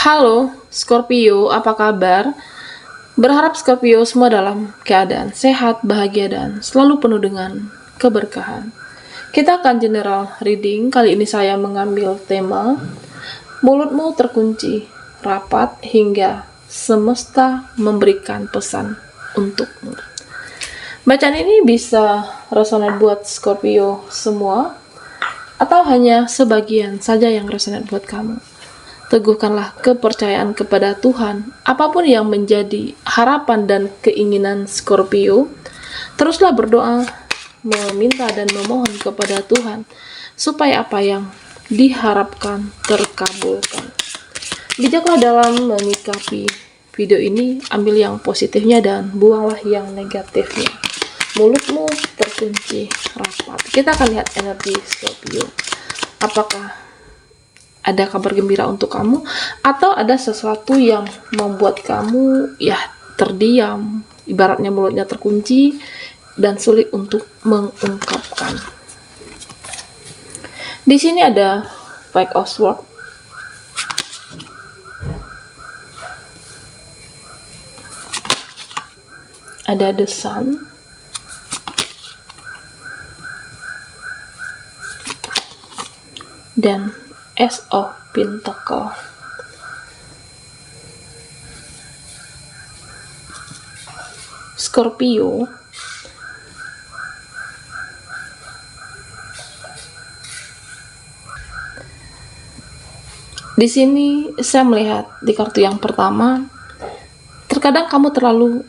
Halo, Scorpio, apa kabar? Berharap Scorpio semua dalam keadaan sehat, bahagia, dan selalu penuh dengan keberkahan. Kita akan general reading. Kali ini saya mengambil tema mulutmu terkunci, rapat hingga semesta memberikan pesan untukmu. Bacaan ini bisa resonate buat Scorpio semua, atau hanya sebagian saja yang resonate buat kamu. Teguhkanlah kepercayaan kepada Tuhan, apapun yang menjadi harapan dan keinginan Scorpio. Teruslah berdoa, meminta dan memohon kepada Tuhan, supaya apa yang diharapkan terkabulkan. Bijaklah dalam menyikapi video ini, ambil yang positifnya dan buanglah yang negatifnya. Mulutmu terkunci rapat. Kita akan lihat energi Scorpio. Apakah ada kabar gembira untuk kamu, atau ada sesuatu yang membuat kamu terdiam, ibaratnya mulutnya terkunci dan sulit untuk mengungkapkan. Di sini ada Page of Swords, ada The Sun, dan Ace of Pentacles. Scorpio, di sini saya melihat di kartu yang pertama, terkadang kamu terlalu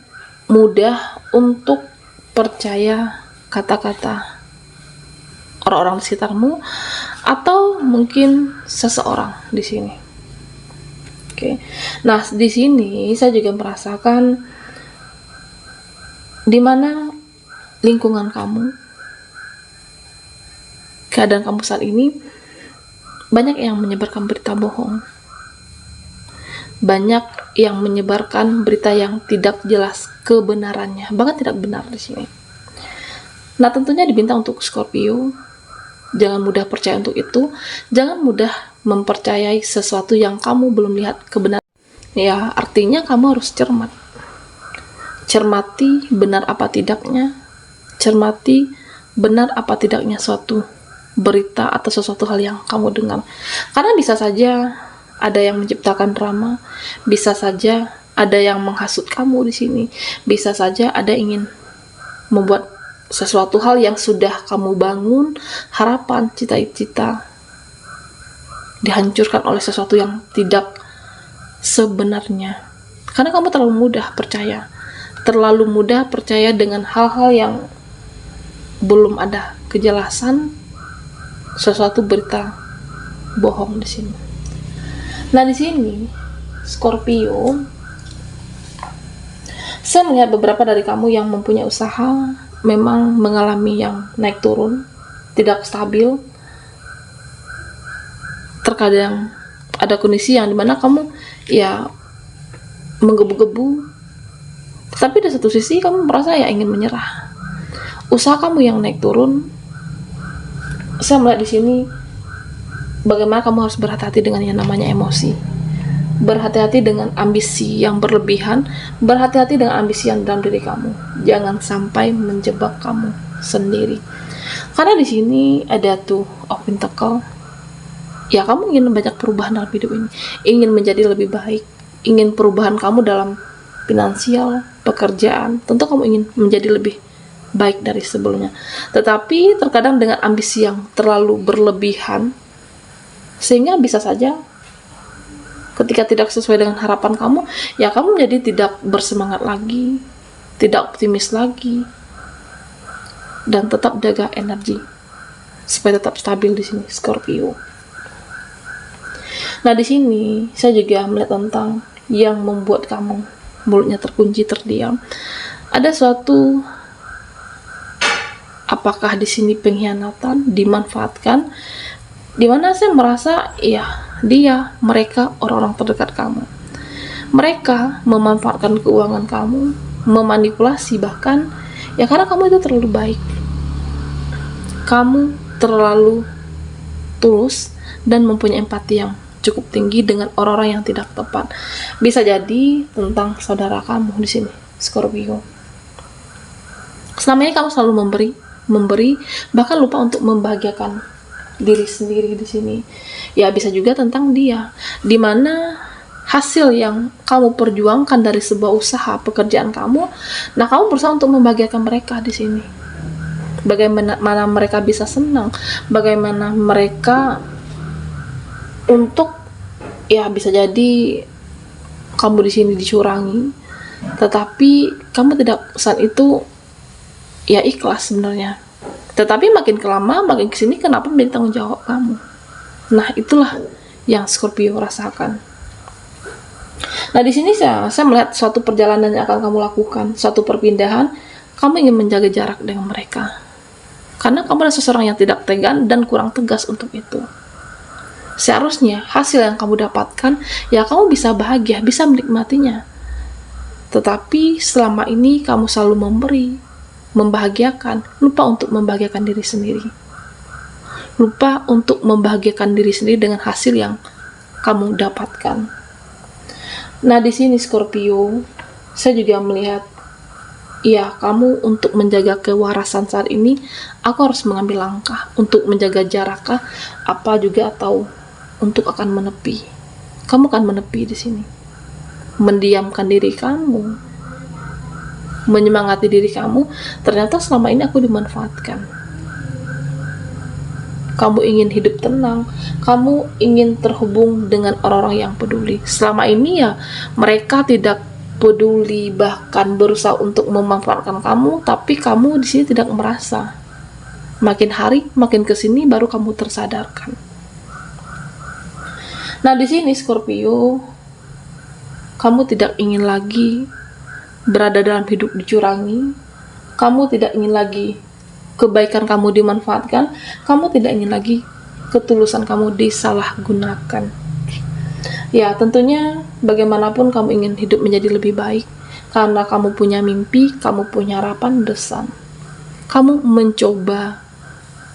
mudah untuk percaya kata-kata orang-orang di sekitarmu, atau mungkin seseorang di sini. Oke. Nah, di sini saya juga merasakan di mana lingkungan kamu, keadaan kamu saat ini, banyak yang menyebarkan berita bohong. Banyak yang menyebarkan berita yang tidak jelas kebenarannya, bahkan tidak benar di sini. Nah, tentunya diminta untuk Scorpio, jangan mudah percaya untuk itu. Jangan mudah mempercayai sesuatu yang kamu belum lihat kebenaran. Ya, artinya kamu harus cermat. Cermati benar apa tidaknya. Cermati benar apa tidaknya suatu berita atau sesuatu hal yang kamu dengar. Karena bisa saja ada yang menciptakan drama, bisa saja ada yang menghasut kamu di sini, bisa saja ada ingin membuat sesuatu hal yang sudah kamu bangun, harapan, cita-cita, dihancurkan oleh sesuatu yang tidak sebenarnya. Karena kamu terlalu mudah percaya dengan hal-hal yang belum ada kejelasan, sesuatu berita bohong di sini. Nah, di sini Scorpio, saya melihat beberapa dari kamu yang mempunyai usaha memang mengalami yang naik turun, tidak stabil. Terkadang ada kondisi yang dimana kamu menggebu-gebu, tapi di satu sisi kamu merasa ingin menyerah. Usaha kamu yang naik turun, saya melihat di sini bagaimana kamu harus berhati-hati dengan yang namanya emosi, berhati-hati dengan ambisi yang berlebihan, berhati-hati dengan ambisi yang dalam diri kamu. Jangan sampai menjebak kamu sendiri. Karena di sini ada tuh of Pentacles. Ya, kamu ingin banyak perubahan dalam hidup ini, ingin menjadi lebih baik, ingin perubahan kamu dalam finansial, pekerjaan. Tentu kamu ingin menjadi lebih baik dari sebelumnya. Tetapi terkadang dengan ambisi yang terlalu berlebihan, sehingga bisa saja ketika tidak sesuai dengan harapan kamu, kamu menjadi tidak bersemangat lagi, tidak optimis lagi, dan tetap jaga energi supaya tetap stabil di sini, Scorpio. Nah, di sini saya juga melihat tentang yang membuat kamu mulutnya terkunci, terdiam. Ada suatu, apakah di sini pengkhianatan, dimanfaatkan, dimana saya merasa mereka orang-orang terdekat kamu. Mereka memanfaatkan keuangan kamu, memanipulasi bahkan, karena kamu itu terlalu baik, kamu terlalu tulus dan mempunyai empati yang cukup tinggi dengan orang-orang yang tidak tepat. Bisa jadi tentang saudara kamu di sini, Scorpio. Selama ini kamu selalu memberi, bahkan lupa untuk membahagiakan diri sendiri di sini. Ya bisa juga tentang dia, dimana hasil yang kamu perjuangkan dari sebuah usaha pekerjaan kamu, nah kamu berusaha untuk membahagiakan mereka di sini. Bagaimana mereka bisa senang, bagaimana mereka untuk, ya bisa jadi kamu di sini dicurangi, tetapi kamu tidak saat itu ya ikhlas sebenarnya. Tetapi makin kelama, makin kesini, kenapa menjadi tanggung jawab kamu? Nah itulah yang Scorpio rasakan. Nah di sini saya melihat suatu perjalanan yang akan kamu lakukan, suatu perpindahan. Kamu ingin menjaga jarak dengan mereka, karena kamu adalah seseorang yang tidak tegan dan kurang tegas untuk itu. Seharusnya hasil yang kamu dapatkan, ya kamu bisa bahagia, bisa menikmatinya. Tetapi selama ini kamu selalu memberi, membahagiakan, lupa untuk membahagiakan diri sendiri. Lupa untuk membahagiakan diri sendiri dengan hasil yang kamu dapatkan. Nah di sini Scorpio, saya juga melihat, ya kamu untuk menjaga kewarasan saat ini, aku harus mengambil langkah untuk menjaga jarakkah, apa juga, atau untuk akan menepi. Kamu akan menepi di sini, mendiamkan diri kamu, menyemangati diri kamu. Ternyata selama ini aku dimanfaatkan. Kamu ingin hidup tenang, kamu ingin terhubung dengan orang-orang yang peduli. Selama ini ya mereka tidak peduli, bahkan berusaha untuk memanfaatkan kamu, tapi kamu di sini tidak merasa. Makin hari, makin kesini baru kamu tersadarkan. Nah di sini Scorpio, kamu tidak ingin lagi berada dalam hidup dicurangi, kamu tidak ingin lagi kebaikan kamu dimanfaatkan, kamu tidak ingin lagi ketulusan kamu disalahgunakan. Ya tentunya bagaimanapun kamu ingin hidup menjadi lebih baik, karena kamu punya mimpi, kamu punya harapan besar. Kamu mencoba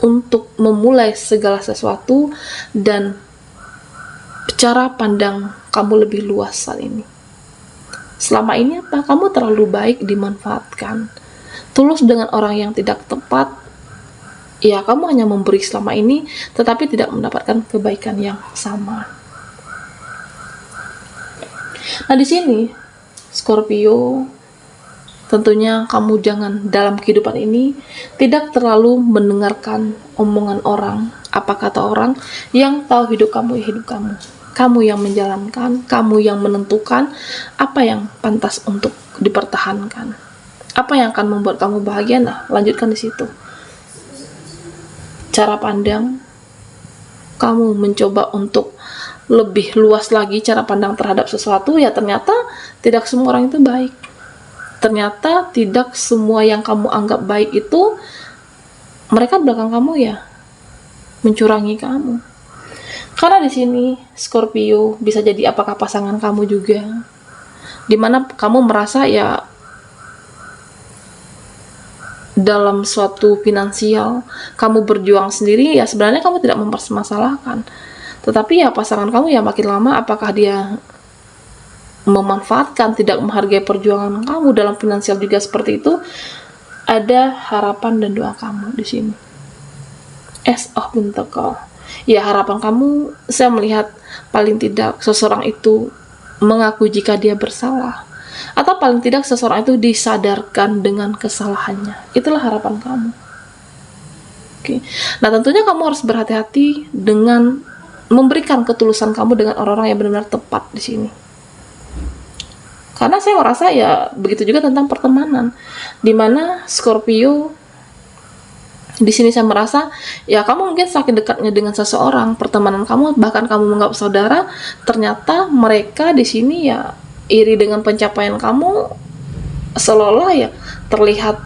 untuk memulai segala sesuatu, dan cara pandang kamu lebih luas saat ini. Selama ini apa? Kamu terlalu baik dimanfaatkan, tulus dengan orang yang tidak tepat. Ya kamu hanya memberi selama ini, tetapi tidak mendapatkan kebaikan yang sama. Nah di sini Scorpio, tentunya kamu jangan dalam kehidupan ini tidak terlalu mendengarkan omongan orang, apa kata orang. Yang tahu hidup kamu ya hidup kamu. Kamu yang menjalankan, kamu yang menentukan apa yang pantas untuk dipertahankan, apa yang akan membuat kamu bahagia. Nah lanjutkan di situ. Cara pandang, kamu mencoba untuk lebih luas lagi cara pandang terhadap sesuatu. Ya ternyata tidak semua orang itu baik. Ternyata tidak semua yang kamu anggap baik itu, mereka belakang kamu ya mencurangi kamu. Karena di sini Scorpio bisa jadi apakah pasangan kamu juga, dimana kamu merasa ya dalam suatu finansial kamu berjuang sendiri, ya sebenarnya kamu tidak mempermasalahkan. Tetapi ya pasangan kamu ya makin lama, apakah dia memanfaatkan, tidak menghargai perjuangan kamu dalam finansial juga seperti itu. Ada harapan dan doa kamu di sini. Ace of Pentacles. Ya harapan kamu, saya melihat paling tidak seseorang itu mengaku jika dia bersalah, atau paling tidak seseorang itu disadarkan dengan kesalahannya. Itulah harapan kamu. Oke. Nah tentunya kamu harus berhati-hati dengan memberikan ketulusan kamu dengan orang-orang yang benar-benar tepat di sini. Karena saya merasa ya begitu juga tentang pertemanan, dimana Scorpio di sini saya merasa ya kamu mungkin saking dekatnya dengan seseorang, pertemanan kamu bahkan kamu menganggap saudara, ternyata mereka di sini ya iri dengan pencapaian kamu, seolah-olah ya terlihat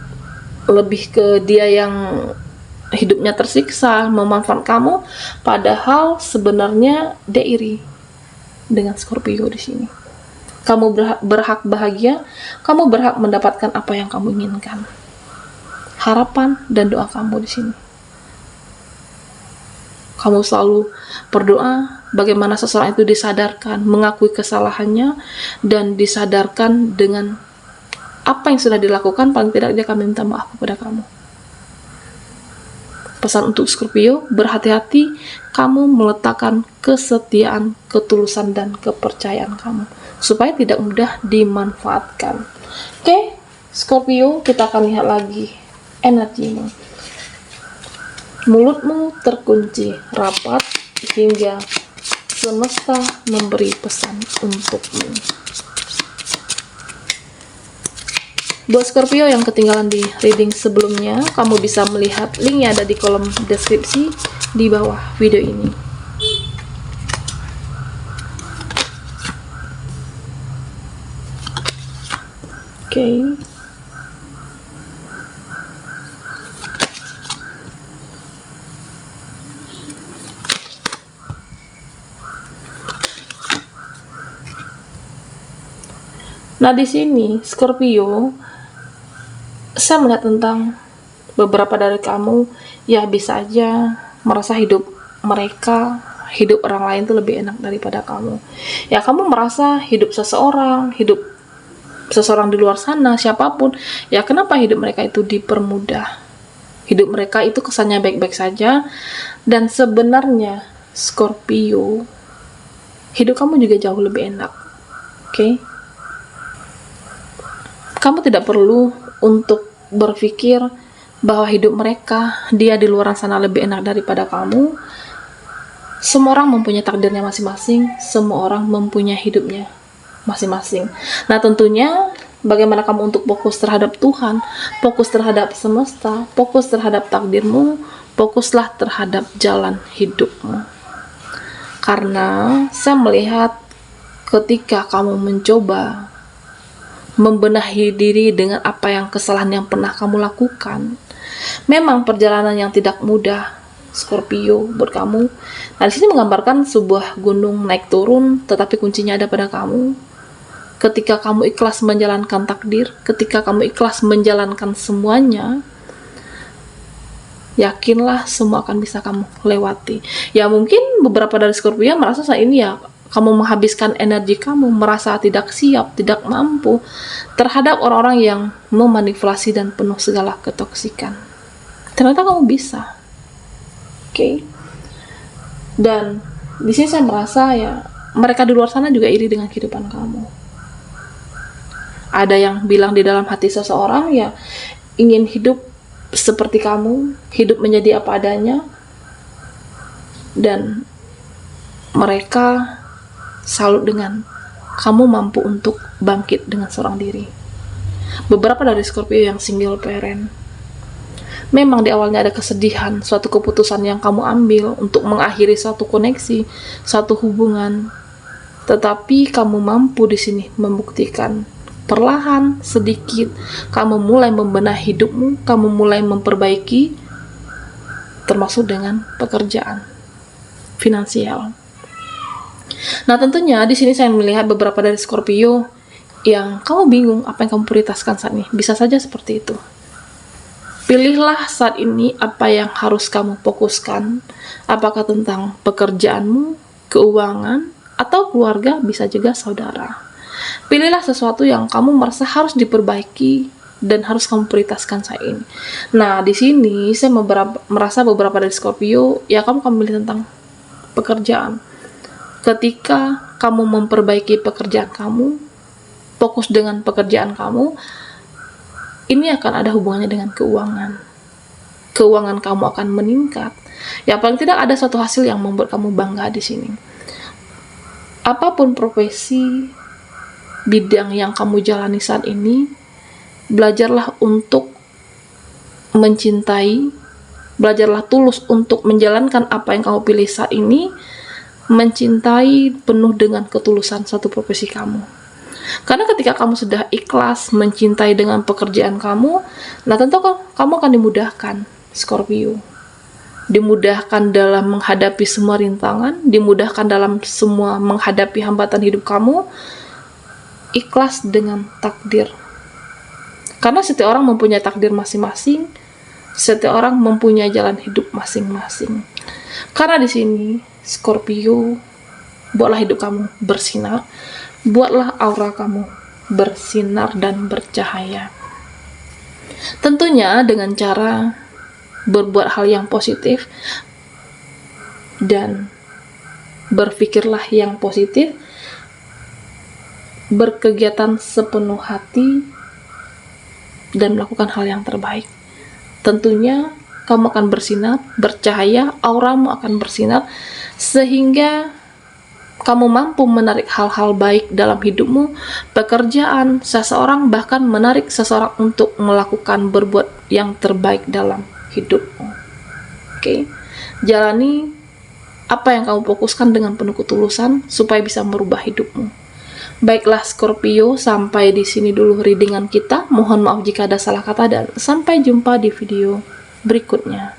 lebih ke dia yang hidupnya tersiksa, memanfaatkan kamu, padahal sebenarnya dia iri dengan Scorpio di sini. Kamu berhak bahagia, kamu berhak mendapatkan apa yang kamu inginkan. Harapan dan doa kamu di sini. Kamu selalu berdoa, bagaimana seseorang itu disadarkan, mengakui kesalahannya, dan disadarkan dengan apa yang sudah dilakukan, paling tidak dia akan minta maaf kepada kamu. Pesan untuk Scorpio, berhati-hati kamu meletakkan kesetiaan, ketulusan, dan kepercayaan kamu, supaya tidak mudah dimanfaatkan. Oke, Scorpio, kita akan lihat lagi energimu. Mulutmu terkunci rapat hingga semesta memberi pesan untukmu. Buat Scorpio yang ketinggalan di reading sebelumnya, kamu bisa melihat linknya ada di kolom deskripsi di bawah video ini. Oke. Nah, di sini Scorpio, saya melihat tentang beberapa dari kamu ya bisa aja merasa hidup mereka, hidup orang lain itu lebih enak daripada kamu. Ya, kamu merasa hidup seseorang di luar sana, siapapun, ya kenapa hidup mereka itu dipermudah? Hidup mereka itu kesannya baik-baik saja, dan sebenarnya Scorpio, hidup kamu juga jauh lebih enak. Oke? Kamu tidak perlu untuk berpikir bahwa hidup mereka, dia di luar sana lebih enak daripada kamu. Semua orang mempunyai takdirnya masing-masing, semua orang mempunyai hidupnya masing-masing. Nah, tentunya bagaimana kamu untuk fokus terhadap Tuhan, fokus terhadap semesta, fokus terhadap takdirmu, fokuslah terhadap jalan hidupmu. Karena saya melihat ketika kamu mencoba membenahi diri dengan apa yang kesalahan yang pernah kamu lakukan, memang perjalanan yang tidak mudah, Scorpio, buat kamu. Nah, di sini menggambarkan sebuah gunung naik turun, tetapi kuncinya ada pada kamu. Ketika kamu ikhlas menjalankan takdir, ketika kamu ikhlas menjalankan semuanya, yakinlah semua akan bisa kamu lewati. Ya, mungkin beberapa dari Scorpio merasa saat ini ya kamu menghabiskan energi kamu, merasa tidak siap, tidak mampu terhadap orang-orang yang memanipulasi dan penuh segala ketoksikan. Ternyata kamu bisa. Oke. Dan di sini saya merasa ya mereka di luar sana juga iri dengan kehidupan kamu. Ada yang bilang di dalam hati seseorang ya ingin hidup seperti kamu, hidup menjadi apa adanya, dan mereka salut dengan kamu mampu untuk bangkit dengan seorang diri. Beberapa dari Scorpio yang single parent, memang di awalnya ada kesedihan, suatu keputusan yang kamu ambil untuk mengakhiri suatu koneksi, suatu hubungan, tetapi kamu mampu di sini membuktikan perlahan, sedikit, kamu mulai membenahi hidupmu, kamu mulai memperbaiki, termasuk dengan pekerjaan, finansial. Nah, tentunya di sini saya melihat beberapa dari Scorpio yang kamu bingung apa yang kamu prioritaskan saat ini. Bisa saja seperti itu. Pilihlah saat ini apa yang harus kamu fokuskan. Apakah tentang pekerjaanmu, keuangan, atau keluarga, bisa juga saudara. Pilihlah sesuatu yang kamu merasa harus diperbaiki dan harus kamu prioritaskan saat ini. Nah, di sini saya merasa beberapa dari Scorpio ya kamu pilih tentang pekerjaan. Ketika kamu memperbaiki pekerjaan kamu, fokus dengan pekerjaan kamu, ini akan ada hubungannya dengan keuangan. Keuangan kamu akan meningkat. Ya, paling tidak ada suatu hasil yang membuat kamu bangga di sini. Apapun profesi, bidang yang kamu jalani saat ini, belajarlah untuk mencintai, belajarlah tulus untuk menjalankan apa yang kamu pilih saat ini, mencintai penuh dengan ketulusan satu profesi kamu. Karena ketika kamu sudah ikhlas mencintai dengan pekerjaan kamu, nah tentu kamu akan dimudahkan, Scorpio. Dimudahkan dalam menghadapi semua rintangan, dimudahkan dalam semua menghadapi hambatan hidup kamu, ikhlas dengan takdir. Karena setiap orang mempunyai takdir masing-masing, setiap orang mempunyai jalan hidup masing-masing. Karena di sini Scorpio, Buatlah hidup kamu bersinar, buatlah aura kamu bersinar dan bercahaya. Tentunya dengan cara berbuat hal yang positif dan berpikirlah yang positif, berkegiatan sepenuh hati, dan melakukan hal yang terbaik. Tentunya kamu akan bersinar, bercahaya, auramu akan bersinar, sehingga kamu mampu menarik hal-hal baik dalam hidupmu, pekerjaan, seseorang, bahkan menarik seseorang untuk melakukan berbuat yang terbaik dalam hidupmu. Oke, jalani apa yang kamu fokuskan dengan penuh ketulusan supaya bisa merubah hidupmu. Baiklah Scorpio, sampai di sini dulu readingan kita. Mohon maaf jika ada salah kata dan sampai jumpa di video berikutnya.